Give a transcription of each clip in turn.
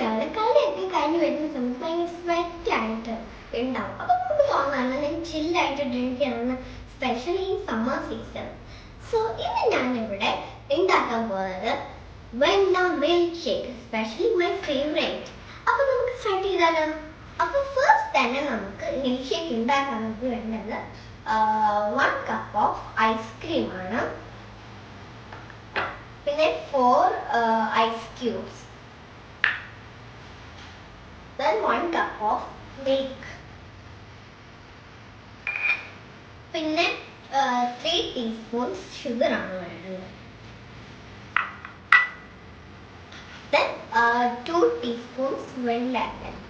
ചെയ്യാതെ കളിയൊക്കെ കഴിഞ്ഞ് വരുന്ന സമയത്ത് ഭയങ്കര സ്വെറ്റായിട്ട് ഉണ്ടാവും. അപ്പം നമുക്ക് തോന്നാണ് ഞാൻ ചില്ലായിട്ട് ഡ്രിങ്ക് ചെയ്യണമെന്ന്, സ്പെഷ്യലി ഈ സമ്മർ സീസൺ. സോ ഇന്ന് ഞാനിവിടെ ഉണ്ടാക്കാൻ പോകുന്നത് വെണ്ണ milk shake, specially my favourite. അപ്പം നമുക്ക് സ്റ്റാർട്ട് ചെയ്താലോ? അപ്പം ഫസ്റ്റ് തന്നെ നമുക്ക് മിൽക്ക് ഷേക്ക് ഉണ്ടാക്കാൻ നമുക്ക് വേണ്ടത് 1 കപ്പ് ഓഫ് ഐസ്ക്രീമാണ്, പിന്നെ 4 ice cubes, then 1 cup of milk, പിന്നെ 3 teaspoons sugar ആണ് വേണ്ടത്, then 2 teaspoons vanilla essence,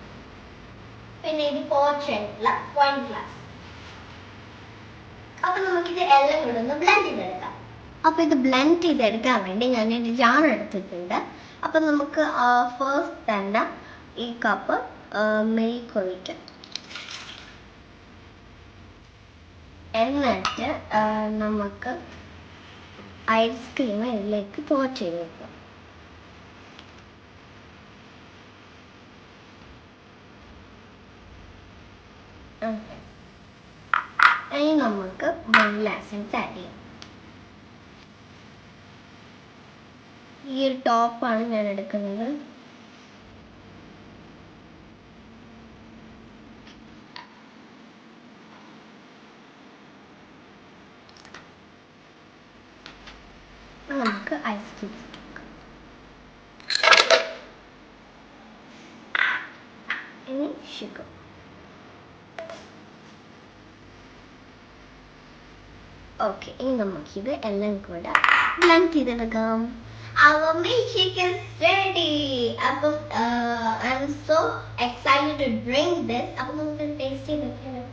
പിന്നെ ഇത് പോർഷനുള്ള 1 glass. അപ്പൊ നമുക്കിത് എല്ലാം കൂടെ ഒന്ന് ബ്ലെൻഡ് ചെയ്തെടുക്കാം. അപ്പൊ ഇത് ബ്ലെൻഡ് ചെയ്തെടുക്കാൻ വേണ്ടി ഞാൻ ഒരു ജാർ എടുത്തിട്ടുണ്ട്. അപ്പൊ നമുക്ക് ഫസ്റ്റ് തന്നെ ഈ കപ്പ് മിൽക്ക് ഒഴിക്കാം. എന്നിട്ട് നമുക്ക് ഐസ്ക്രീം ഇതിലേക്ക് പോർ ചെയ്ത് വെക്കാം. ഇനി നമുക്ക് vanilla essence ആഡ് ചെയ്യാം. ഈ ഒരു ടോപ്പാണ് ഞാൻ എടുക്കുന്നത്. നമുക്ക് ഐസ് ക്യൂബ്സ് ഇനി ഷുഗർ. ഓക്കെ, ഇനി നമുക്കിത് എല്ലാം കൂടെ ബ്ലെൻഡ് ചെയ്തെടുക്കാം. Our milkshake is ready. അപ്പം I'm so excited to drink this. അപ്പം നമുക്ക് ടേസ്റ്റ് ചെയ്ത് നോക്കിയാലോ?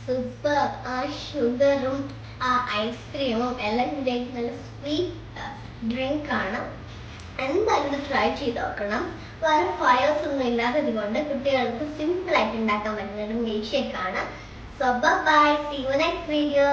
സൂപ്പർ. ആ ഷുഗറും ആ ഐസ്ക്രീമും എല്ലാം കൂടി നല്ല സ്വീറ്റ് ഡ്രിങ്ക് ആണ്. എന്തായാലും ഇത് ട്രൈ ചെയ്ത് നോക്കണം. വേറെ ഫയേഴ്സ് ഒന്നും ഇല്ലാത്തത് കൊണ്ട് കുട്ടികൾക്ക് സിമ്പിൾ ആയിട്ട് ഉണ്ടാക്കാൻ പറ്റുന്ന ഒരു മിൽക്ക് ഷേക്ക് ആണ്. So bye, see you next video.